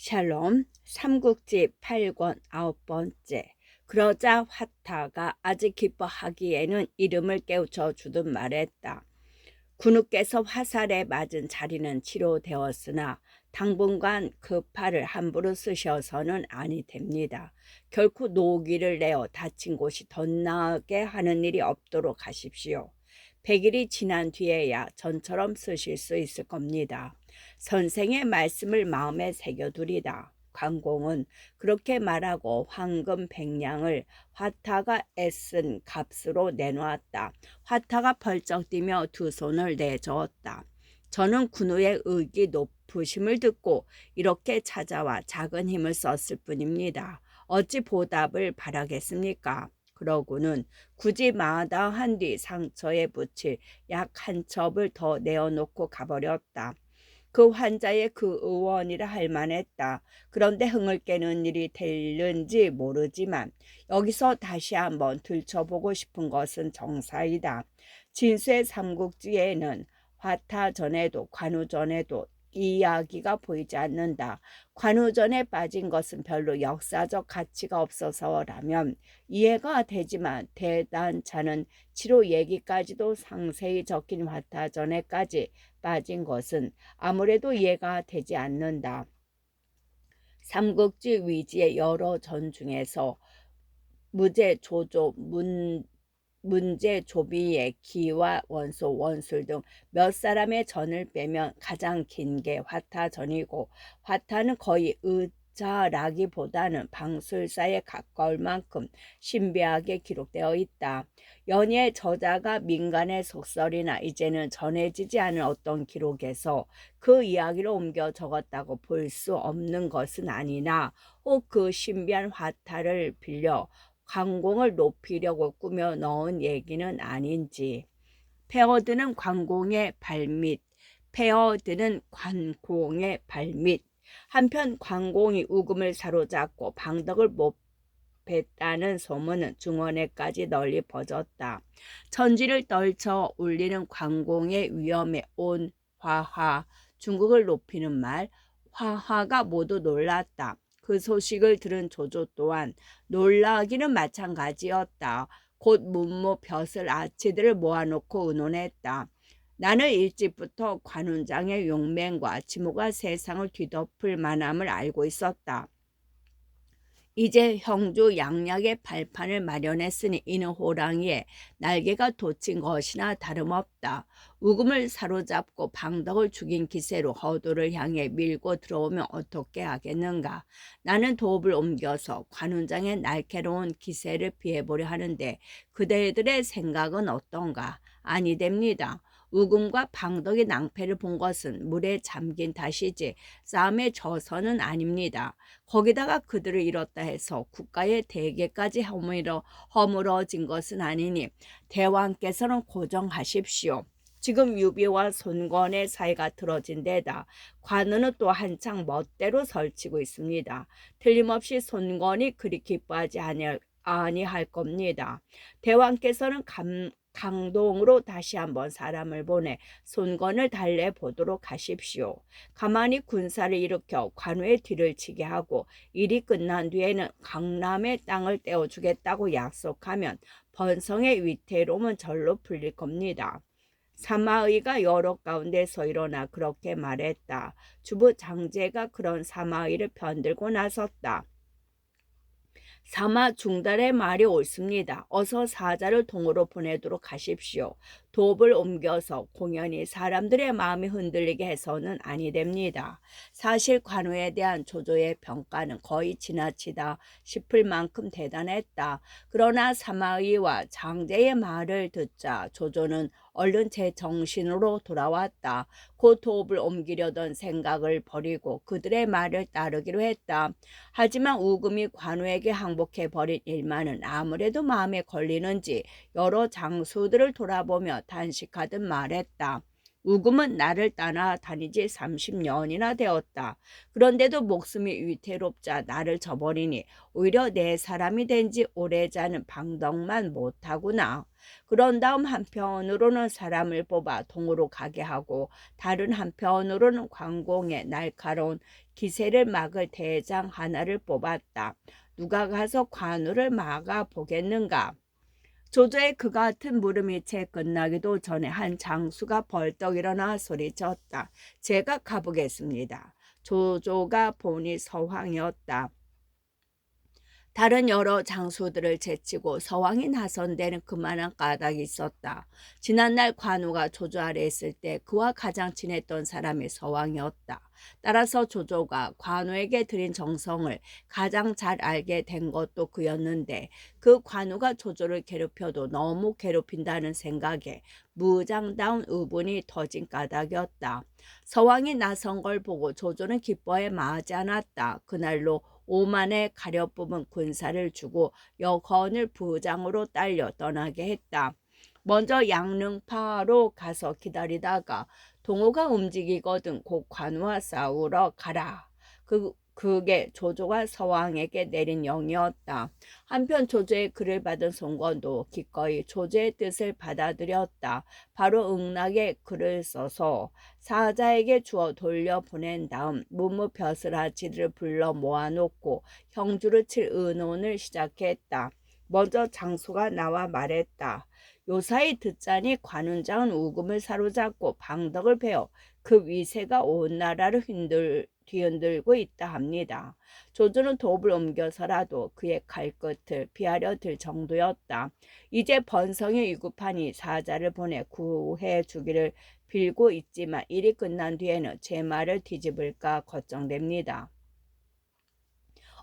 샬롬 삼국지 8권 9번째. 그러자 화타가 아직 기뻐하기에는 이름을 깨우쳐 주듯 말했다. 군우께서 화살에 맞은 자리는 치료되었으나 당분간 그 팔을 함부로 쓰셔서는 아니 됩니다. 결코 노기를 내어 다친 곳이 더 나게 하는 일이 없도록 하십시오. 100일이 지난 뒤에야 전처럼 쓰실 수 있을 겁니다. 선생의 말씀을 마음에 새겨두리다. 관공은 그렇게 말하고 황금 100냥을 화타가 애쓴 값으로 내놓았다. 화타가 벌쩍 뛰며 두 손을 내저었다. 저는 군우의 의기 높으심을 듣고 이렇게 찾아와 작은 힘을 썼을 뿐입니다. 어찌 보답을 바라겠습니까? 그러고는 굳이 마다한 뒤 상처에 붙일 약 한 첩을 더 내어놓고 가버렸다. 그 환자의 그 의원이라 할 만했다. 그런데 흥을 깨는 일이 될는지 모르지만 여기서 다시 한번 들춰보고 싶은 것은 정사이다. 진수의 삼국지에는 화타 전에도 관우 전에도 이야기가 보이지 않는다. 관우전에 빠진 것은 별로 역사적 가치가 없어서라면 이해가 되지만 대단찮은 치료 얘기까지도 상세히 적힌 화타전에까지 빠진 것은 아무래도 이해가 되지 않는다. 삼국지 위지의 여러 전 중에서 무제, 조조, 문제, 조비의 기와 원소, 원술 등 몇 사람의 전을 빼면 가장 긴 게 화타전이고, 화타는 거의 의자라기보다는 방술사에 가까울 만큼 신비하게 기록되어 있다. 연예 저자가 민간의 속설이나 이제는 전해지지 않은 어떤 기록에서 그 이야기를 옮겨 적었다고 볼 수 없는 것은 아니나 혹 그 신비한 화타를 빌려 관공을 높이려고 꾸며 넣은 얘기는 아닌지. 패어드는 관공의 발밑, 패어드는 관공의 발밑. 한편 관공이 우금을 사로잡고 방덕을 못 뱉다는 소문은 중원에까지 널리 퍼졌다. 천지를 떨쳐 울리는 관공의 위엄에 온 화하, 중국을 높이는 말, 화하가 모두 놀랐다. 그 소식을 들은 조조 또한 놀라기는 마찬가지였다. 곧 문무 벼슬 아치들을 모아놓고 의논했다. 나는 일찍부터 관운장의 용맹과 지모가 세상을 뒤덮을 만함을 알고 있었다. 이제 형주 양약의 발판을 마련했으니 이는 호랑이의 날개가 돋친 것이나 다름없다. 우금을 사로잡고 방덕을 죽인 기세로 허도를 향해 밀고 들어오면 어떻게 하겠는가. 나는 도읍을 옮겨서 관운장의 날카로운 기세를 피해보려 하는데 그대들의 생각은 어떤가? 아니 됩니다. 우금과 방덕의 낭패를 본 것은 물에 잠긴 탓이지 싸움에 져서는 아닙니다. 거기다가 그들을 잃었다 해서 국가의 대계까지 허물어진 것은 아니니 대왕께서는 고정하십시오. 지금 유비와 손권의 사이가 틀어진 데다 관우는 또 한창 멋대로 설치고 있습니다. 틀림없이 손권이 그리 기뻐하지 아니할 겁니다. 대왕께서는 강동으로 다시 한번 사람을 보내 손권을 달래보도록 하십시오. 가만히 군사를 일으켜 관우의 뒤를 치게 하고 일이 끝난 뒤에는 강남의 땅을 떼어주겠다고 약속하면 번성의 위태로움은 절로 풀릴 겁니다. 사마의가 여러 가운데서 일어나 그렇게 말했다. 주부 장제가 그런 사마의를 편들고 나섰다. 사마 중달의 말이 옳습니다. 어서 사자를 동으로 보내도록 하십시오. 도읍을 옮겨서 공연히 사람들의 마음이 흔들리게 해서는 아니 됩니다. 사실 관우에 대한 조조의 평가는 거의 지나치다 싶을 만큼 대단했다. 그러나 사마의와 장제의 말을 듣자 조조는 얼른 제 정신으로 돌아왔다. 곧 도읍을 옮기려던 생각을 버리고 그들의 말을 따르기로 했다. 하지만 우금이 관우에게 항복해버린 일만은 아무래도 마음에 걸리는지 여러 장수들을 돌아보며 단식하듯 말했다. 우금은 나를 떠나 다니지 30년이나 되었다. 그런데도 목숨이 위태롭자 나를 저버리니 오히려 내 사람이 된 지 오래자는 방덕만 못하구나. 그런 다음 한편으로는 사람을 뽑아 동으로 가게 하고 다른 한편으로는 관공의 날카로운 기세를 막을 대장 하나를 뽑았다. 누가 가서 관우를 막아 보겠는가? 조조의 그 같은 물음이 채 끝나기도 전에 한 장수가 벌떡 일어나 소리쳤다. 제가 가보겠습니다. 조조가 보니 서황이었다. 다른 여러 장수들을 제치고 서왕이 나선 데는 그만한 까닭이 있었다. 지난날 관우가 조조 아래 있을 때 그와 가장 친했던 사람이 서왕이었다. 따라서 조조가 관우에게 드린 정성을 가장 잘 알게 된 것도 그였는데 그 관우가 조조를 괴롭혀도 너무 괴롭힌다는 생각에 무장다운 의분이 터진 까닭이었다. 서왕이 나선 걸 보고 조조는 기뻐해 마하지 않았다. 그날로 5만의 가려 뽑은 군사를 주고 여건을 부장으로 딸려 떠나게 했다. 먼저 양릉파로 가서 기다리다가 동호가 움직이거든 곧 관우와 싸우러 가라. 그게 조조가 서왕에게 내린 영이었다. 한편 조조의 글을 받은 송건도 기꺼이 조조의 뜻을 받아들였다. 바로 응락에 글을 써서 사자에게 주어 돌려보낸 다음 무무벼슬아치를 불러 모아놓고 형주를 칠 의논을 시작했다. 먼저 장수가 나와 말했다. 요사이 듣자니 관운장은 우금을 사로잡고 방덕을 베어 그 위세가 온 나라를 뒤흔들고 있다 합니다. 조조는 돕을 옮겨서라도 그의 칼끝을 피하려 들 정도였다. 이제 번성이 위급하니 사자를 보내 구해 주기를 빌고 있지만 일이 끝난 뒤에는 제 말을 뒤집을까 걱정됩니다.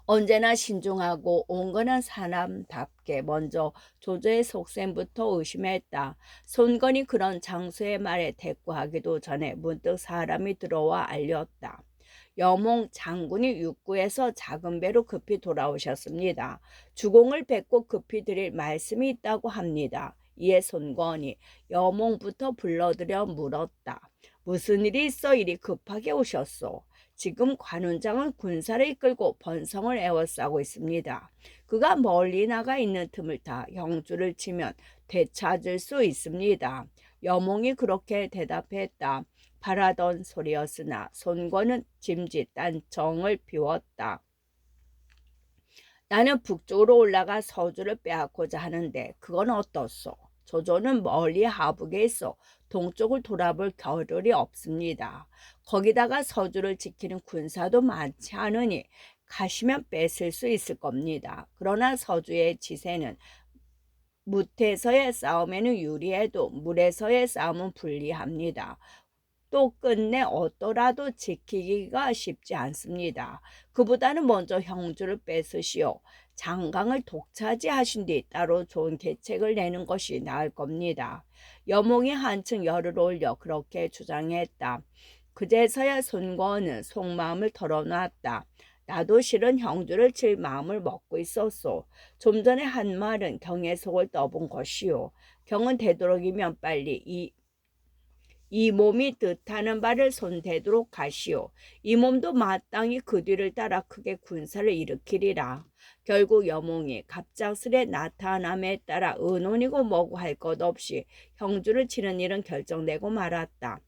언제나 신중하고 온건한 사람답게 먼저 조조의 속셈부터 의심했다. 손건이 그런 장수의 말에 대꾸하기도 전에 문득 사람이 들어와 알렸다. 여몽 장군이 육구에서 작은 배로 급히 돌아오셨습니다. 주공을 뵙고 급히 드릴 말씀이 있다고 합니다. 이에 손건이 여몽부터 불러들여 물었다. 무슨 일이 있어 이리 급하게 오셨소? 지금 관운장은 군사를 이끌고 번성을 에워싸고 있습니다. 그가 멀리 나가 있는 틈을 타 형주를 치면 되찾을 수 있습니다. 여몽이 그렇게 대답했다. 바라던 소리였으나 손권은 짐짓 딴청을 비웠다. 나는 북쪽으로 올라가 서주를 빼앗고자 하는데 그건 어떻소? 조조는 멀리 하북에 있어 동쪽을 돌아볼 겨를이 없습니다. 거기다가 서주를 지키는 군사도 많지 않으니 가시면 뺏을 수 있을 겁니다. 그러나 서주의 지세는 무태에서의 싸움에는 유리해도 물에서의 싸움은 불리합니다. 또 끝내 얻더라도 지키기가 쉽지 않습니다. 그보다는 먼저 형주를 뺏으시오. 장강을 독차지하신 뒤 따로 좋은 계책을 내는 것이 나을 겁니다. 여몽이 한층 열을 올려 그렇게 주장했다. 그제서야 손권은 속마음을 털어놨다. 나도 실은 형주를 칠 마음을 먹고 있었소. 좀 전에 한 말은 경의 속을 떠본 것이오. 경은 되도록이면 빨리 이 몸이 뜻하는 바를 손대도록 하시오. 이 몸도 마땅히 그 뒤를 따라 크게 군사를 일으키리라. 결국 여몽이 갑작스레 나타남에 따라 의논이고 뭐고 할 것 없이 형주를 치는 일은 결정나고 말았다.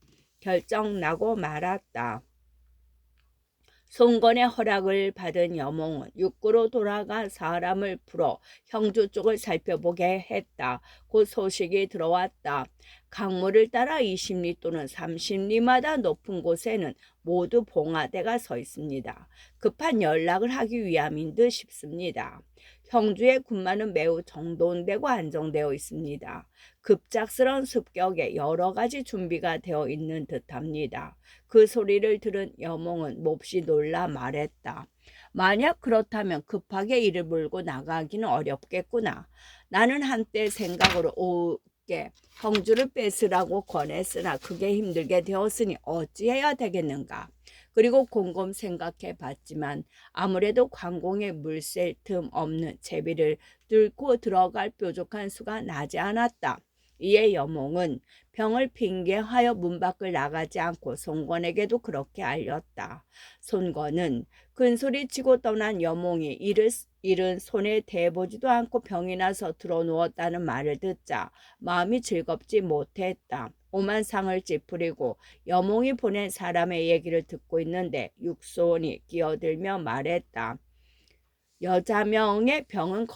송건의 허락을 받은 여몽은 육구로 돌아가 사람을 풀어 형주 쪽을 살펴보게 했다. 곧 소식이 들어왔다. 강물을 따라 20리 또는 30리마다 높은 곳에는 모두 봉화대가 서 있습니다. 급한 연락을 하기 위함인 듯 싶습니다. 형주의 군마는 매우 정돈되고 안정되어 있습니다. 급작스런 습격에 여러 가지 준비가 되어 있는 듯합니다. 그 소리를 들은 여몽은 몹시 놀라 말했다. 만약 그렇다면 급하게 이를 몰고 나가기는 어렵겠구나. 나는 한때 생각으로 오게 형주를 뺏으라고 권했으나 그게 힘들게 되었으니 어찌해야 되겠는가. 그리고 곰곰 생각해 봤지만 아무래도 관공에 물샐 틈 없는 제비를 뚫고 들어갈 뾰족한 수가 나지 않았다. 이에 여몽은 병을 핑계하여 문 밖을 나가지 않고 손권에게도 그렇게 알렸다. 손권은 큰소리치고 떠난 여몽이 일은 손에 대보지도 않고 병이 나서 드러누웠다는 말을 듣자 마음이 즐겁지 못했다. 오만 상을 찌푸리고 여몽이 보낸 사람의 얘기를 듣고 있는데 육손이 끼어들며 말했다. 여자명의 병은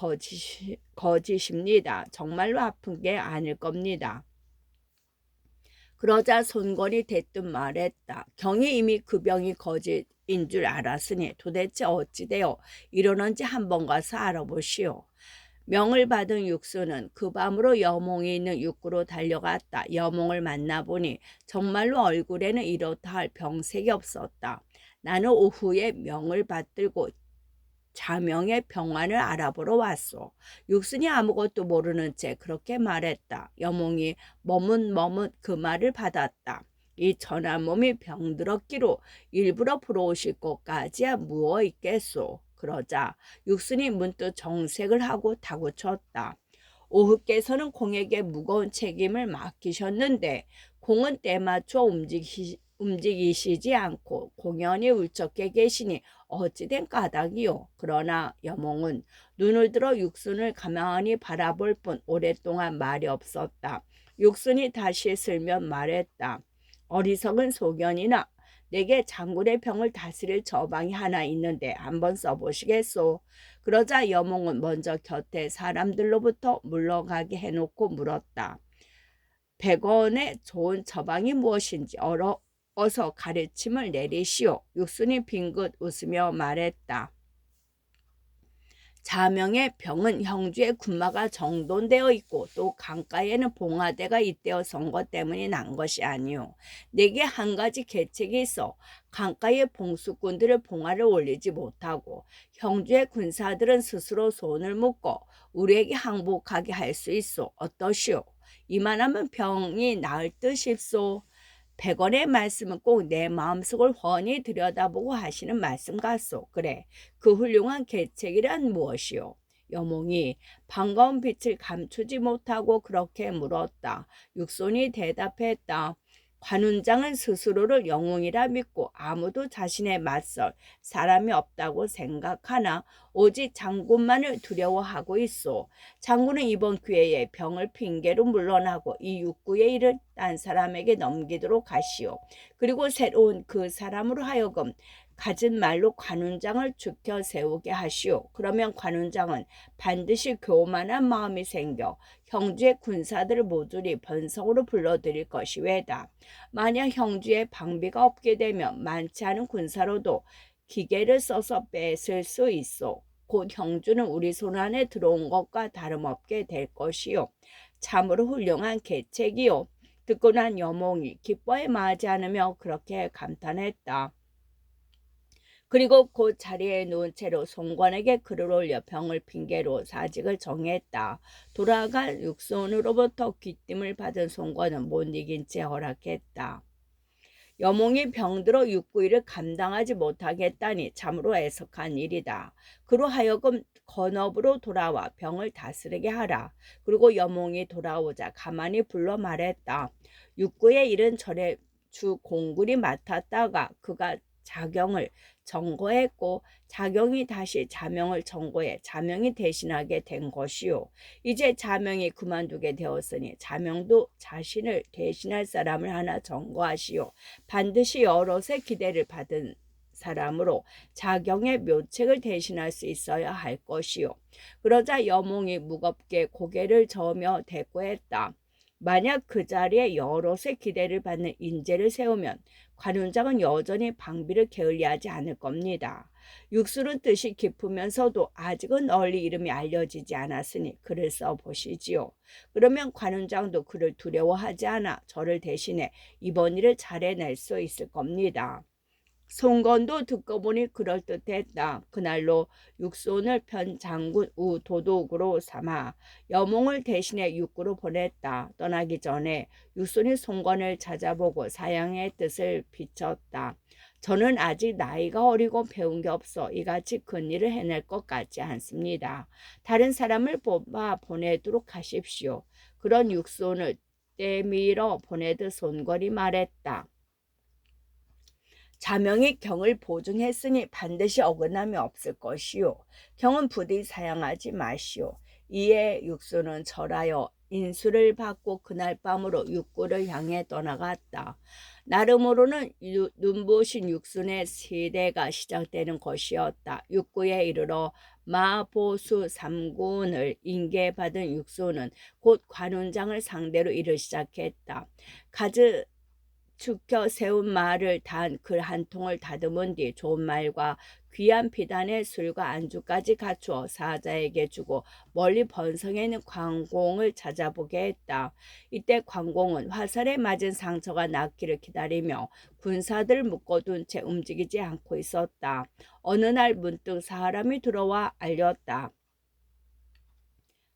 거짓입니다. 정말로 아픈 게 아닐 겁니다. 그러자 손권이 대뜸 말했다. 경이 이미 그 병이 거짓인 줄 알았으니 도대체 어찌되어 이러는지 한번 가서 알아보시오. 명을 받은 육수는 그 밤으로 여몽이 있는 육구로 달려갔다. 여몽을 만나보니 정말로 얼굴에는 이렇다 할 병색이 없었다. 나는 오후에 명을 받들고 자명의 병환을 알아보러 왔소. 육순이 아무것도 모르는 채 그렇게 말했다. 여몽이 머뭇머뭇 그 말을 받았다. 이 천한 몸이 병들었기로 일부러 불어오실 것까지야 무어 있겠소. 그러자 육순이 문득 정색을 하고 다구쳤다. 오후께서는 공에게 무거운 책임을 맡기셨는데 공은 때맞춰 움직이시지 않고 공연히 울적해 계시니 어찌된 까닭이요. 그러나 여몽은 눈을 들어 육순을 가만히 바라볼 뿐 오랫동안 말이 없었다. 육순이 다시 슬면 말했다. 어리석은 소견이나 내게 장군의 병을 다스릴 처방이 하나 있는데 한번 써보시겠소. 그러자 여몽은 먼저 곁에 사람들로부터 물러가게 해놓고 물었다. 100원의 좋은 처방이 무엇인지 어서 가르침을 내리시오. 육순이 빙긋 웃으며 말했다. 자명의 병은 형주의 군마가 정돈되어 있고 또 강가에는 봉화대가 잇대어 선 것 때문이 난 것이 아니오. 내게 한 가지 계책이 있어 강가의 봉수꾼들을 봉화를 올리지 못하고 형주의 군사들은 스스로 손을 묶어 우리에게 항복하게 할 수 있어. 어떠시오? 이만하면 병이 나을 듯싶소. 100원의 말씀은 꼭 내 마음속을 훤히 들여다보고 하시는 말씀 같소. 그래, 그 훌륭한 계책이란 무엇이오? 여몽이 반가운 빛을 감추지 못하고 그렇게 물었다. 육손이 대답했다. 관운장은 스스로를 영웅이라 믿고 아무도 자신에 맞설 사람이 없다고 생각하나 오직 장군만을 두려워하고 있소. 장군은 이번 기회에 병을 핑계로 물러나고 이 육구의 일을 딴 사람에게 넘기도록 하시오. 그리고 새로운 그 사람으로 하여금 갖은 말로 관운장을 죽여 세우게 하시오. 그러면 관운장은 반드시 교만한 마음이 생겨 형주의 군사들을 모조리 번성으로 불러들일 것이 외다. 만약 형주의 방비가 없게 되면 많지 않은 군사로도 기계를 써서 뺏을 수 있어. 곧 형주는 우리 손 안에 들어온 것과 다름없게 될 것이요. 참으로 훌륭한 계책이요. 듣고 난 여몽이 기뻐에 마지 않으며 그렇게 감탄했다. 그리고 곧 자리에 누운 채로 송관에게 글을 올려 병을 핑계로 사직을 정했다. 돌아간 육손으로부터 귀띔을 받은 송관은 못 이긴 채 허락했다. 여몽이 병들어 육구일을 감당하지 못하겠다니 참으로 애석한 일이다. 그로 하여금 건업으로 돌아와 병을 다스리게 하라. 그리고 여몽이 돌아오자 가만히 불러 말했다. 육구의 일은 전에 주 공군이 맡았다가 그가 자경을 정거했고 자경이 다시 자명을 정거해 자명이 대신하게 된 것이요. 이제 자명이 그만두게 되었으니 자명도 자신을 대신할 사람을 하나 정거하시오. 반드시 여럿의 기대를 받은 사람으로 자경의 묘책을 대신할 수 있어야 할 것이요. 그러자 여몽이 무겁게 고개를 저으며 대꾸했다. 만약 그 자리에 여럿의 기대를 받는 인재를 세우면 관운장은 여전히 방비를 게을리하지 않을 겁니다. 육술은 뜻이 깊으면서도 아직은 널리 이름이 알려지지 않았으니 글을 써보시지요. 그러면 관운장도 그를 두려워하지 않아 저를 대신해 이번 일을 잘 해낼 수 있을 겁니다. 송건도 듣고 보니 그럴듯했다. 그날로 육손을 편 장군 우도독으로 삼아 여몽을 대신해 육구로 보냈다. 떠나기 전에 육손이 송건을 찾아보고 사양의 뜻을 비쳤다. 저는 아직 나이가 어리고 배운 게 없어 이같이 큰 일을 해낼 것 같지 않습니다. 다른 사람을 뽑아 보내도록 하십시오. 그런 육손을 떼밀어 보내듯 손건이 말했다. 자명이 경을 보증했으니 반드시 어긋남이 없을 것이요. 경은 부디 사양하지 마시오. 이에 육수는 절하여 인수를 받고 그날 밤으로 육구를 향해 떠나갔다. 나름으로는 눈부신 육순의 시대가 시작되는 것이었다. 육구에 이르러 마보수 3군을 인계받은 육수는 곧 관운장을 상대로 일을 시작했다. 가즈 죽혀 세운 말을 단 글 한 통을 다듬은 뒤 좋은 말과 귀한 비단의 술과 안주까지 갖추어 사자에게 주고 멀리 번성해 있는 관공을 찾아보게 했다. 이때 관공은 화살에 맞은 상처가 낫기를 기다리며 군사들을 묶어둔 채 움직이지 않고 있었다. 어느 날 문득 사람이 들어와 알렸다.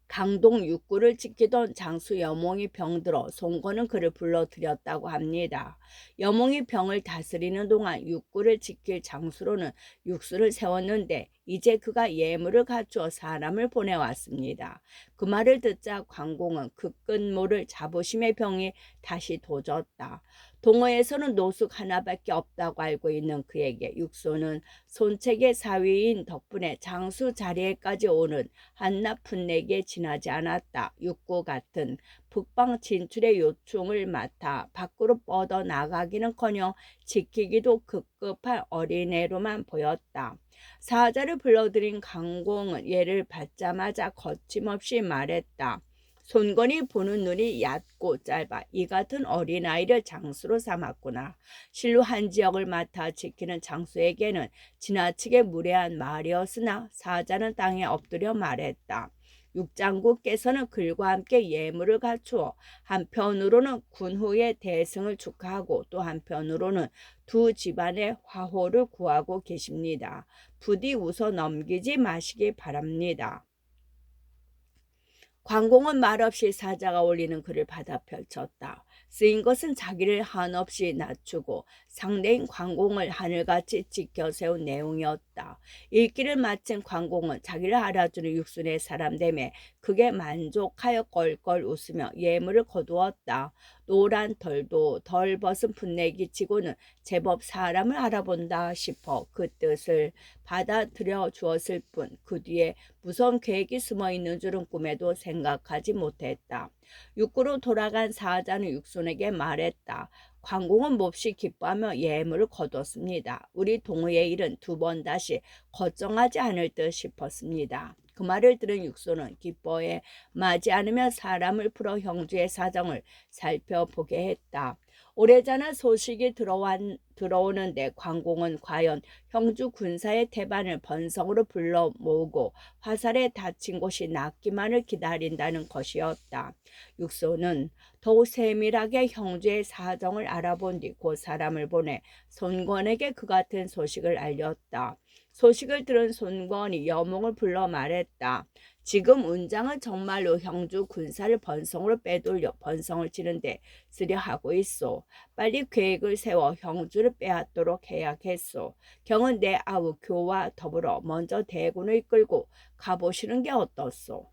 강동 육구를 지키던 장수 여몽이 병들어 송건은 그를 불러들였다고 합니다. 여몽이 병을 다스리는 동안 육구를 지킬 장수로는 육수를 세웠는데 이제 그가 예물을 갖추어 사람을 보내왔습니다. 그 말을 듣자 관공은 그 끝모를 자부심의 병이 다시 도졌다. 동호에서는 노숙 하나밖에 없다고 알고 있는 그에게 육수는 손책의 사위인 덕분에 장수 자리에까지 오는 한낱 풋내기에 지나지 않았다. 육구 같은 북방 진출의 요충을 맡아 밖으로 뻗어 나가기는커녕 지키기도 급급한 어린애로만 보였다. 사자를 불러들인 강공은 얘를 받자마자 거침없이 말했다. 손건이 보는 눈이 얕고 짧아 이 같은 어린아이를 장수로 삼았구나. 실로 한 지역을 맡아 지키는 장수에게는 지나치게 무례한 말이었으나 사자는 땅에 엎드려 말했다. 육장군께서는 글과 함께 예물을 갖추어 한편으로는 군후의 대승을 축하하고 또 한편으로는 두 집안의 화호를 구하고 계십니다. 부디 웃어 넘기지 마시기 바랍니다. 관공은 말없이 사자가 올리는 글을 받아 펼쳤다. 쓰인 것은 자기를 한없이 낮추고 상대인 관공을 하늘같이 지켜 세운 내용이었다. 읽기를 마친 관공은 자기를 알아주는 육순의 사람됨에 크게 만족하여 껄껄 웃으며 예물을 거두었다. 노란 털도 덜 벗은 풋내기치고는 제법 사람을 알아본다 싶어 그 뜻을 받아들여 주었을 뿐 그 뒤에 무서운 계획이 숨어있는 줄은 꿈에도 생각하지 못했다. 육구로 돌아간 사자는 육순에게 말했다. 관공은 몹시 기뻐하며 예물을 거뒀습니다. 우리 동우의 일은 두 번 다시 걱정하지 않을 듯 싶었습니다. 그 말을 들은 육수는 기뻐해 마지 않으며 사람을 풀어 형주의 사정을 살펴보게 했다. 오래전에 소식이 들어오는데 관공은 과연 형주 군사의 태반을 번성으로 불러 모으고 화살에 다친 곳이 낫기만을 기다린다는 것이었다. 육소는 더욱 세밀하게 형주의 사정을 알아본 뒤 그 사람을 보내 손권에게 그 같은 소식을 알렸다. 소식을 들은 손권이 여몽을 불러 말했다. 지금 운장은 정말로 형주 군사를 번성으로 빼돌려 번성을 치는데 쓰려 하고 있소. 빨리 계획을 세워 형주를 빼앗도록 해야겠소. 경은 내 아우 교와 더불어 먼저 대군을 이끌고 가보시는 게 어떻소?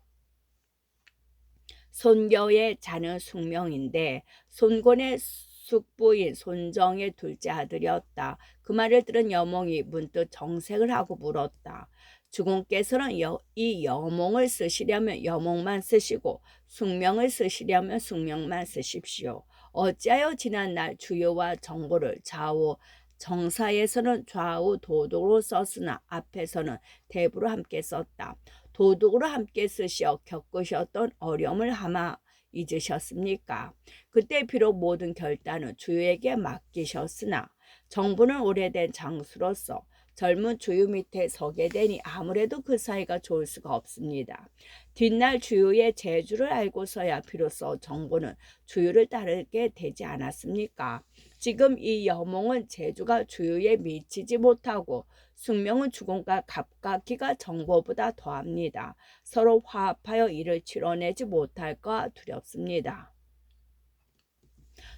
손교의 자는 숙명인데 손권의 숙부인 손정의 둘째 아들이었다. 그 말을 들은 여몽이 문득 정색을 하고 물었다. 주공께서는 이 여몽을 쓰시려면 여몽만 쓰시고 숙명을 쓰시려면 숙명만 쓰십시오. 어찌하여 지난날 주요와 정보를 좌우 정사에서는 좌우 도덕으로 썼으나 앞에서는 대부로 함께 썼다. 도덕으로 함께 쓰시어 겪으셨던 어려움을 아마 잊으셨습니까? 그때 비록 모든 결단은 주유에게 맡기셨으나 정부는 오래된 장수로서 젊은 주유 밑에 서게 되니 아무래도 그 사이가 좋을 수가 없습니다. 뒷날 주유의 재주를 알고서야 비로소 정부는 주유를 따르게 되지 않았습니까? 지금 이 여몽은 재주가 주유에 미치지 못하고 숙명은 주공과 갑각기가 정보보다 더합니다. 서로 화합하여 일을 치러내지 못할까 두렵습니다.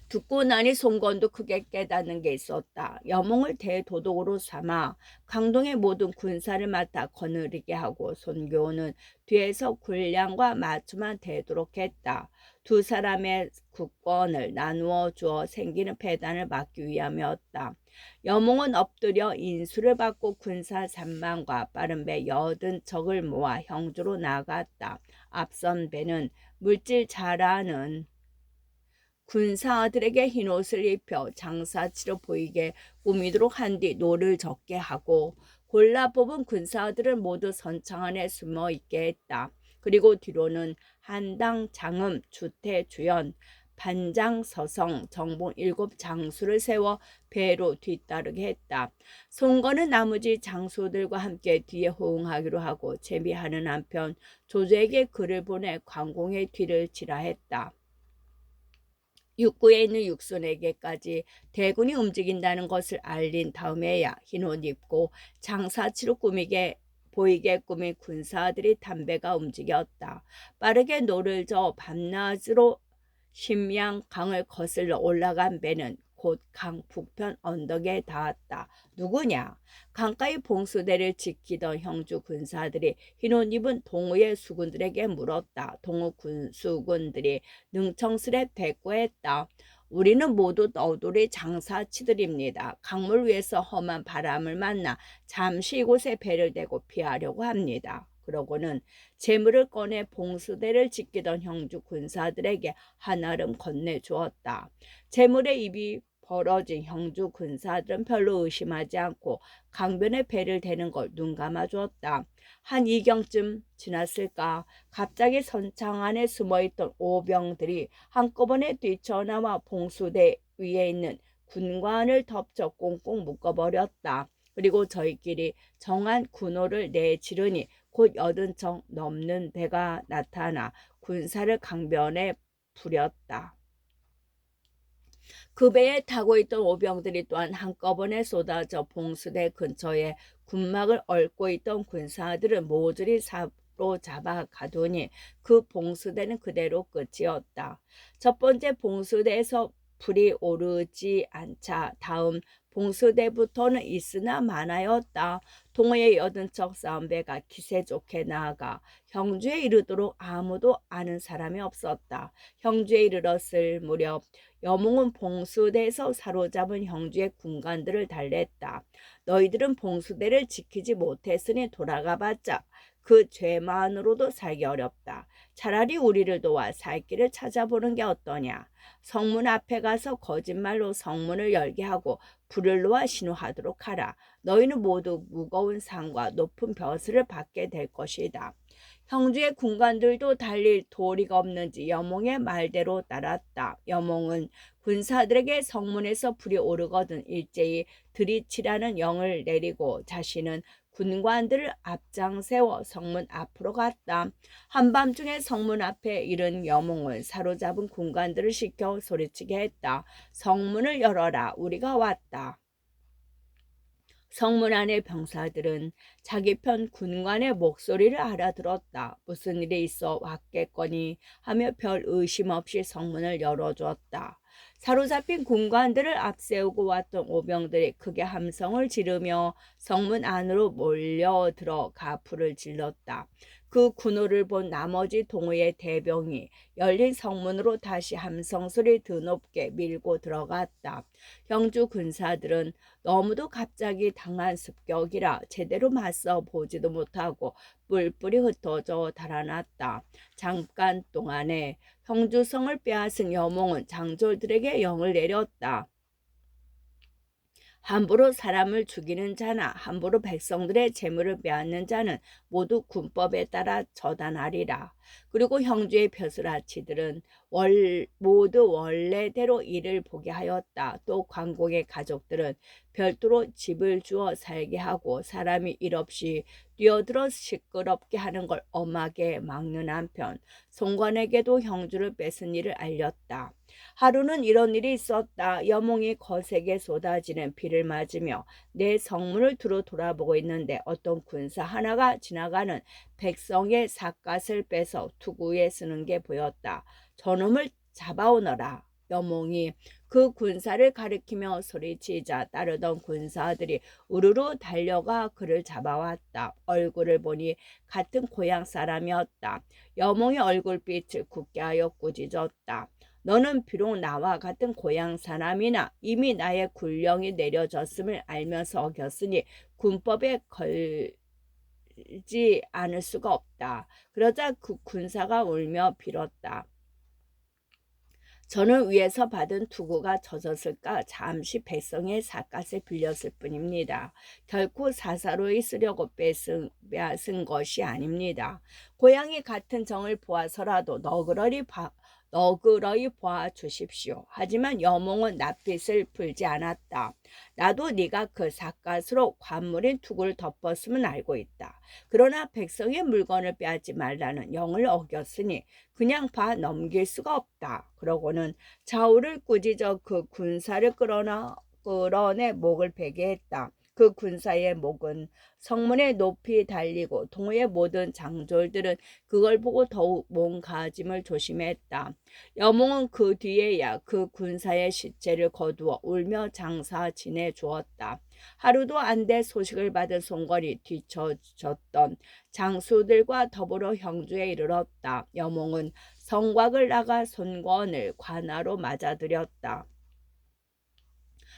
듣고 나니 송건도 크게 깨닫는 게 있었다. 여몽을 대도독으로 삼아 강동의 모든 군사를 맡아 거느리게 하고 손교는 뒤에서 군량과 맞춤만 대도록 했다. 두 사람의 국권을 나누어 주어 생기는 패단을 막기 위함이었다. 여몽은 엎드려 인수를 받고 군사 3만과 빠른 배 80척을 모아 형주로 나갔다. 앞선 배는 물질 잘하는 군사들에게 흰옷을 입혀 장사치로 보이게 꾸미도록 한 뒤 노를 젓게 하고 골라 뽑은 군사들을 모두 선창 안에 숨어 있게 했다. 그리고 뒤로는 한당, 장음, 주태, 주연, 반장, 서성, 정봉 7장수를 세워 배로 뒤따르게 했다. 송건은 나머지 장수들과 함께 뒤에 호응하기로 하고 제비하는 한편 조조에게 글을 보내 관공의 뒤를 치라 했다. 육구에 있는 육손에게까지 대군이 움직인다는 것을 알린 다음에야 흰옷 입고 장사치로 보이게 꾸민 군사들이 담배가 움직였다. 빠르게 노를 저 밤낮으로 심양 강을 거슬러 올라간 배는 곧 강 북편 언덕에 닿았다. 누구냐? 강가의 봉수대를 지키던 형주 군사들이 흰옷 입은 동우의 수군들에게 물었다. 동우 수군들이 능청스레 대꾸했다. 우리는 모두 너돌이 장사치들입니다. 강물 위에서 험한 바람을 만나 잠시 이곳에 배를 대고 피하려고 합니다. 그러고는 재물을 꺼내 봉수대를 지키던 형주 군사들에게 한아름 건네주었다. 재물의 입이 벌어진 형주 군사들은 별로 의심하지 않고 강변에 배를 대는 걸 눈 감아주었다. 한 이경쯤 지났을까 갑자기 선창 안에 숨어있던 오병들이 한꺼번에 뛰쳐나와 봉수대 위에 있는 군관을 덮쳐 꽁꽁 묶어버렸다. 그리고 저희끼리 정한 군호를 내지르니 곧 80척 넘는 배가 나타나 군사를 강변에 부렸다. 그 배에 타고 있던 오병들이 또한 한꺼번에 쏟아져 봉수대 근처에 군막을 얽고 있던 군사들을 모조리 사로잡아 가두니 그 봉수대는 그대로 끝이었다. 첫 번째 봉수대에서 불이 오르지 않자 다음 봉수대부터는 있으나 마나였다. 동호의 80척 싸움배가 기세 좋게 나아가 형주에 이르도록 아무도 아는 사람이 없었다. 형주에 이르렀을 무렵 여몽은 봉수대에서 사로잡은 형주의 군관들을 달랬다. 너희들은 봉수대를 지키지 못했으니 돌아가봤자 그 죄만으로도 살기 어렵다. 차라리 우리를 도와 살 길을 찾아보는 게 어떠냐. 성문 앞에 가서 거짓말로 성문을 열게 하고 불을 놓아 신호하도록 하라. 너희는 모두 무거운 상과 높은 벼슬을 받게 될 것이다. 형주의 군관들도 달릴 도리가 없는지 여몽의 말대로 따랐다. 여몽은 군사들에게 성문에서 불이 오르거든 일제히 들이치라는 영을 내리고 자신은 군관들을 앞장세워 성문 앞으로 갔다. 한밤중에 성문 앞에 이른 여몽은 사로잡은 군관들을 시켜 소리치게 했다. 성문을 열어라. 우리가 왔다. 성문 안의 병사들은 자기 편 군관의 목소리를 알아들었다. 무슨 일이 있어 왔겠거니 하며 별 의심 없이 성문을 열어주었다. 사로잡힌 군관들을 앞세우고 왔던 오병들이 크게 함성을 지르며 성문 안으로 몰려들어가 불을 질렀다. 그 군호를 본 나머지 동호의 대병이 열린 성문으로 다시 함성소리 드높게 밀고 들어갔다. 형주 군사들은 너무도 갑자기 당한 습격이라 제대로 맞서 보지도 못하고 뿔뿔이 흩어져 달아났다. 잠깐 동안에 형주성을 빼앗은 여몽은 장졸들에게 영을 내렸다. 함부로 사람을 죽이는 자나 함부로 백성들의 재물을 빼앗는 자는 모두 군법에 따라 처단하리라. 그리고 형주의 벼슬아치들은 모두 원래대로 일을 보게 하였다. 또 관공의 가족들은 별도로 집을 주어 살게 하고 사람이 일 없이 뛰어들어 시끄럽게 하는 걸 엄하게 막는 한편 송관에게도 형주를 뺏은 일을 알렸다. 하루는 이런 일이 있었다. 여몽이 거세게 쏟아지는 비를 맞으며 내 성문을 두루 돌아보고 있는데 어떤 군사 하나가 지나가는 백성의 삿갓을 빼서 투구에 쓰는 게 보였다. 저놈을 잡아오너라. 여몽이 그 군사를 가리키며 소리치자 따르던 군사들이 우르르 달려가 그를 잡아왔다. 얼굴을 보니 같은 고향 사람이었다. 여몽이 얼굴빛을 굳게 하여 꾸짖었다. 너는 비록 나와 같은 고향 사람이나 이미 나의 군령이 내려졌음을 알면서 어겼으니 군법에 걸지 않을 수가 없다. 그러자 그 군사가 울며 빌었다. 저는 위에서 받은 투구가 젖었을까 잠시 백성의 삿갓을 빌렸을 뿐입니다. 결코 사사로이 쓰려고 빼앗은 것이 아닙니다. 고향이 같은 정을 보아서라도 너그러이 보아 주십시오. 하지만 여몽은 낯빛을 풀지 않았다. 나도 네가 그 삿갓으로 관물인 투구를 덮었음은 알고 있다. 그러나 백성의 물건을 빼앗지 말라는 영을 어겼으니 그냥 봐 넘길 수가 없다. 그러고는 좌우를 꾸짖어 그 군사를 끌어내 목을 베게 했다. 그 군사의 목은 성문에 높이 달리고 동호의 모든 장졸들은 그걸 보고 더욱 몸가짐을 조심했다. 여몽은 그 뒤에야 그 군사의 시체를 거두어 울며 장사 지내주었다. 하루도 안 돼 소식을 받은 송건이 뒤처졌던 장수들과 더불어 형주에 이르렀다. 여몽은 성곽을 나가 손권을 관하로 맞아들였다.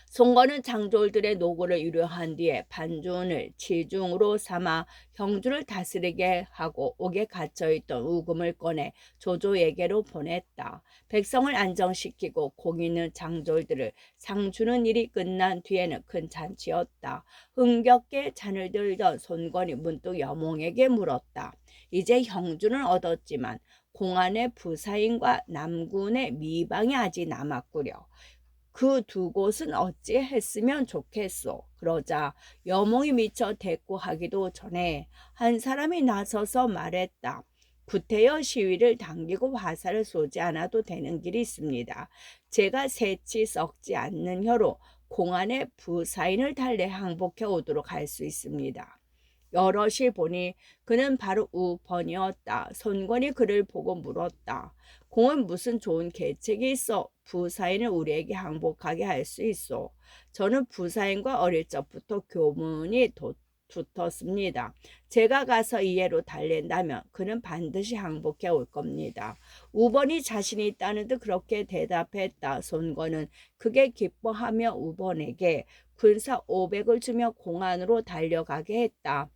송건은 장졸들의 노고를 유료한 뒤에 반준을 지중으로 삼아 형주를 다스리게 하고 옥에 갇혀있던 우금을 꺼내 조조에게로 보냈다. 백성을 안정시키고 공인은 장졸들을 상주는 일이 끝난 뒤에는 큰 잔치였다. 흥겹게 잔을 들던 손건이 문득 여몽에게 물었다. 이제 형주는 얻었지만 공안의 부사인과 남군의 미방이 아직 남았구려. 그 두 곳은 어찌 했으면 좋겠소. 그러자 여몽이 미처 대꾸하기도 전에 한 사람이 나서서 말했다. 구태여 시위를 당기고 화살을 쏘지 않아도 되는 길이 있습니다. 제가 새치 썩지 않는 혀로 공안의 부사인을 달래 항복해 오도록 할 수 있습니다. 여럿이 보니 그는 바로 우번이었다. 손권이 그를 보고 물었다. 공은 무슨 좋은 계책이 있어 부사인을 우리에게 항복하게 할 수 있어. 저는 부사인과 어릴 적부터 교문이 두텁습니다. 제가 가서 이해로 달랜다면 그는 반드시 항복해 올 겁니다. 우번이 자신이 있다는 듯 그렇게 대답했다. 손권은 크게 기뻐하며 우번에게 군사 500을 주며 공안으로 달려가게 했다.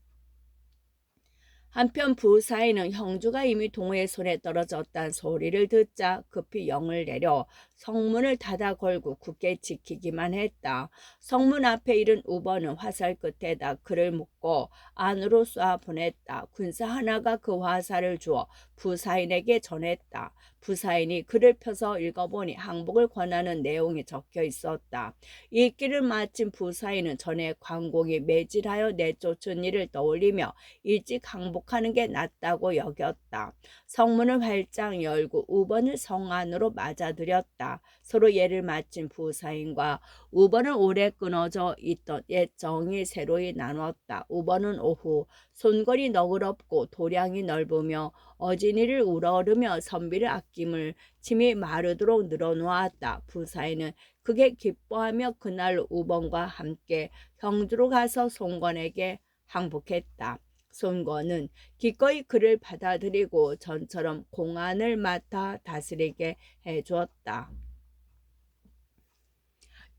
한편 부사인은 형주가 이미 동호의 손에 떨어졌다는 소리를 듣자 급히 영을 내려 성문을 닫아 걸고 굳게 지키기만 했다. 성문 앞에 이른 우번은 화살 끝에다 그를 묶고 안으로 쏴 보냈다. 군사 하나가 그 화살을 주어 부사인에게 전했다. 부사인이 글을 펴서 읽어보니 항복을 권하는 내용이 적혀 있었다. 읽기를 마친 부사인은 전에 관공이 매질하여 내쫓은 일을 떠올리며 일찍 항복하는 게 낫다고 여겼다. 성문을 활짝 열고 우번을 성 안으로 맞아들였다. 서로 예를 마친 부사인과 우번은 오래 끊어져 있던 옛 정이 새로이 나눴다. 우번은 오후 손걸이 너그럽고 도량이 넓으며 어진이를 우러르며 선비를 아낌을 침이 마르도록 늘어놓았다. 부사인은 그게 기뻐하며 그날 우번과 함께 형주로 가서 송건에게 항복했다. 손권은 기꺼이 그를 받아들이고 전처럼 공안을 맡아 다스리게 해주었다.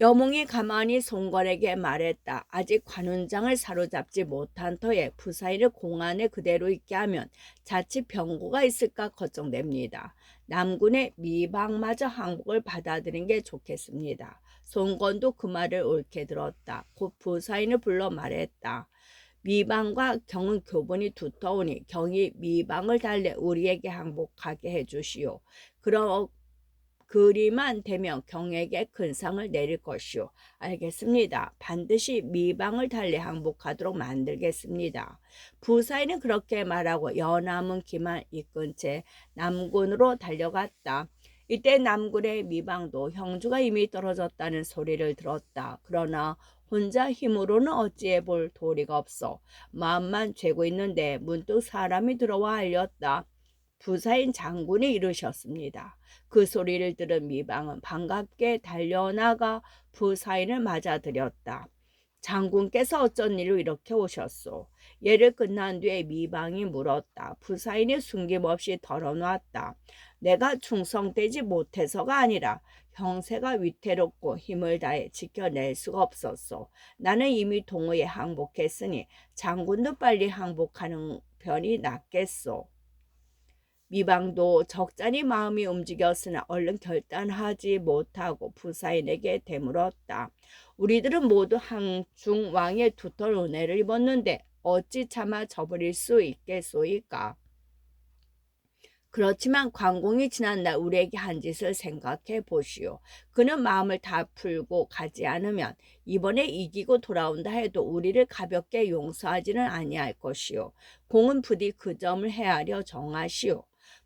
여몽이 가만히 송건에게 말했다. 아직 관훈장을 사로잡지 못한 터에 부사인을 공안에 그대로 있게 하면 자칫 병고가 있을까 걱정됩니다. 남군의 미방마저 항복을 받아들인 게 좋겠습니다. 송건도 그 말을 옳게 들었다. 곧 부사인을 불러 말했다. 미방과 경은 교분이 두터우니 경이 미방을 달래 우리에게 항복하게 해주시오. 그리만 되면 경에게 큰 상을 내릴 것이오. 알겠습니다. 반드시 미방을 달래 항복하도록 만들겠습니다. 부사인은 그렇게 말하고 여남은 기만 이끈 채 남군으로 달려갔다. 이때 남군의 미방도 형주가 이미 떨어졌다는 소리를 들었다. 그러나 혼자 힘으로는 어찌해 볼 도리가 없어 마음만 죄고 있는데 문득 사람이 들어와 알렸다. 부사인 장군이 이르셨습니다. 그 소리를 들은 미방은 반갑게 달려나가 부사인을 맞아들였다. 장군께서 어쩐 일로 이렇게 오셨소? 예를 끝난 뒤에 미방이 물었다. 부사인이 숨김없이 털어놨다. 내가 충성되지 못해서가 아니라 형세가 위태롭고 힘을 다해 지켜낼 수가 없었소. 나는 이미 동호에 항복했으니 장군도 빨리 항복하는 편이 낫겠소. 미방도 적잖이 마음이 움직였으나 얼른 결단하지 못하고 부사인에게 되물었다. 우리들은 모두 항중왕의 두털 은혜를 입었는데 어찌 차마 저버릴 수 있겠소이까? 그렇지만 관공이 지난날 우리에게 한 짓을 생각해 보시오. 그는 마음을 다 풀고 가지 않으면 이번에 이기고 돌아온다 해도 우리를 가볍게 용서하지는 아니할 것이오. 공은 부디 그 점을 헤아려 정하시오.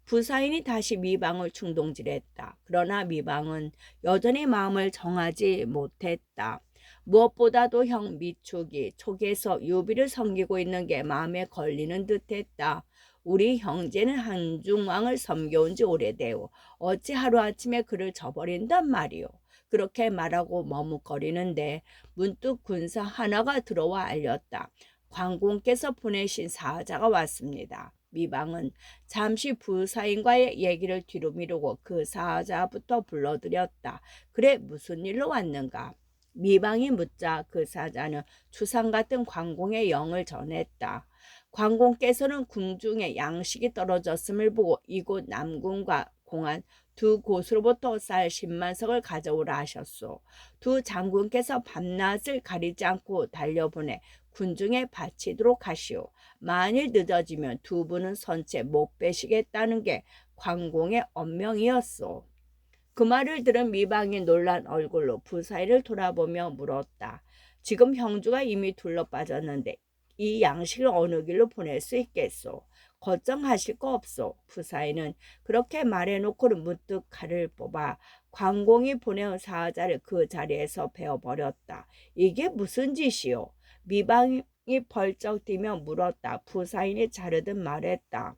부사인이 다시 미방을 충동질했다. 그러나 미방은 여전히 마음을 정하지 못했다. 무엇보다도 형 미축이 촉에서 유비를 섬기고 있는 게 마음에 걸리는 듯했다. 우리 형제는 한중왕을 섬겨온 지 오래되오. 어찌 하루아침에 그를 저버린단 말이오. 그렇게 말하고 머뭇거리는데 문득 군사 하나가 들어와 알렸다. 관공께서 보내신 사자가 왔습니다. 미방은 잠시 부사인과의 얘기를 뒤로 미루고 그 사자부터 불러들였다. 그래, 무슨 일로 왔는가? 미방이 묻자 그 사자는 추상 같은 관공의 영을 전했다. 관공께서는 궁중에 양식이 떨어졌음을 보고 이곳 남궁과 공안 두 곳으로부터 쌀 10만 석을 가져오라 하셨소. 두 장군께서 밤낮을 가리지 않고 달려보내 군중에 바치도록 하시오. 만일 늦어지면 두 분은 선체 못 빼시겠다는 게 관공의 언명이었소. 그 말을 들은 미방이 놀란 얼굴로 부사일을 돌아보며 물었다. 지금 형주가 이미 둘러빠졌는데 이 양식을 어느 길로 보낼 수 있겠소? 걱정하실 거 없소. 부사인은 그렇게 말해놓고는 문득 칼을 뽑아 관공이 보내온 사자를 그 자리에서 베어버렸다. 이게 무슨 짓이오? 미방이 벌쩍 뛰며 물었다. 부사인이 자르듯 말했다.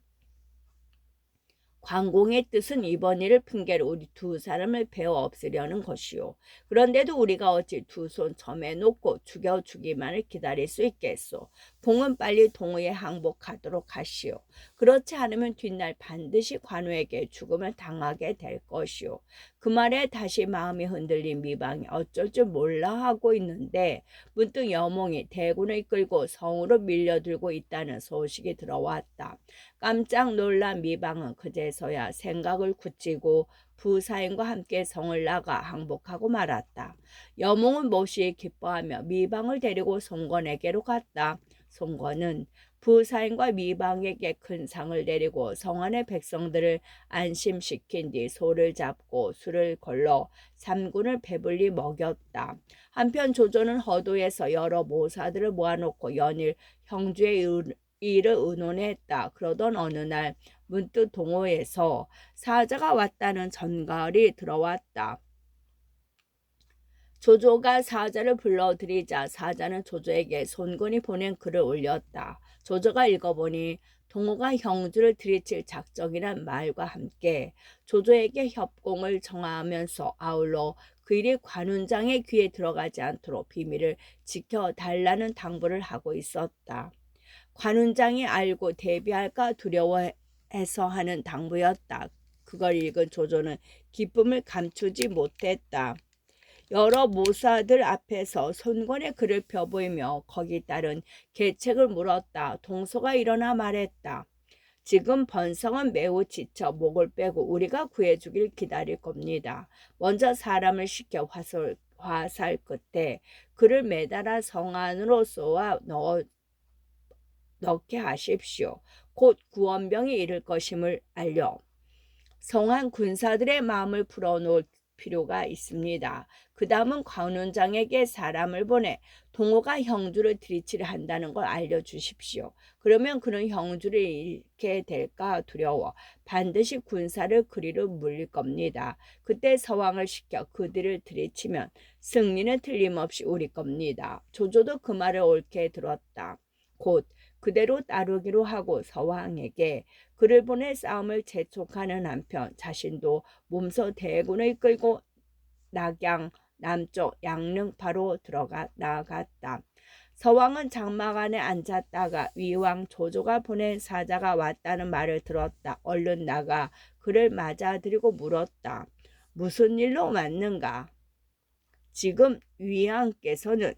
관공의 뜻은 이번 일을 핑계로 우리 두 사람을 베어 없애려는 것이오. 그런데도 우리가 어찌 두 손 점에 놓고 죽여주기만을 기다릴 수 있겠소. 공은 빨리 동호에 항복하도록 하시오. 그렇지 않으면 뒷날 반드시 관우에게 죽음을 당하게 될 것이오. 그 말에 다시 마음이 흔들린 미방이 어쩔 줄 몰라 하고 있는데 문득 여몽이 대군을 이끌고 성으로 밀려들고 있다는 소식이 들어왔다. 깜짝 놀란 미방은 그제서야 생각을 굳히고 부사인과 함께 성을 나가 항복하고 말았다. 여몽은 몹시 기뻐하며 미방을 데리고 송건에게로 갔다. 송건은 부사인과 미방에게 큰 상을 내리고 성 안의 백성들을 안심시킨 뒤 소를 잡고 술을 걸러 삼군을 배불리 먹였다. 한편 조조는 허도에서 여러 모사들을 모아놓고 연일 형주의 일을 의논했다. 그러던 어느 날 문득 동호에서 사자가 왔다는 전갈이 들어왔다. 조조가 사자를 불러들이자 사자는 조조에게 손건이 보낸 글을 올렸다. 조조가 읽어보니 동호가 형주를 들이칠 작정이란 말과 함께 조조에게 협공을 정하면서 아울러 그 일이 관운장의 귀에 들어가지 않도록 비밀을 지켜달라는 당부를 하고 있었다. 관운장이 알고 대비할까 두려워해서 하는 당부였다. 그걸 읽은 조조는 기쁨을 감추지 못했다. 여러 모사들 앞에서 손권의 글을 펴보이며 거기 따른 계책을 물었다. 동서가 일어나 말했다. 지금 번성은 매우 지쳐 목을 빼고 우리가 구해주길 기다릴 겁니다. 먼저 사람을 시켜 화살 끝에 그를 매달아 성 안으로 쏘아 넣게 하십시오. 곧 구원병이 이를 것임을 알려 성한 군사들의 마음을 풀어놓을 필요가 있습니다. 그 다음은 관운장에게 사람을 보내 동호가 형주를 들이치려 한다는 걸 알려주십시오. 그러면 그는 형주를 잃게 될까 두려워 반드시 군사를 그리로 물릴 겁니다. 그때 서왕을 시켜 그들을 들이치면 승리는 틀림없이 우리 겁니다. 조조도 그 말을 옳게 들었다. 곧 그대로 따르기로 하고 서왕에게 그를 보내 싸움을 재촉하는 한편 자신도 몸소 대군을 끌고 낙양 남쪽 양릉파로 나아갔다. 서왕은 장막 안에 앉았다가 위왕 조조가 보낸 사자가 왔다는 말을 들었다. 얼른 나가 그를 맞아들이고 물었다. 무슨 일로 왔는가? 지금 위왕께서는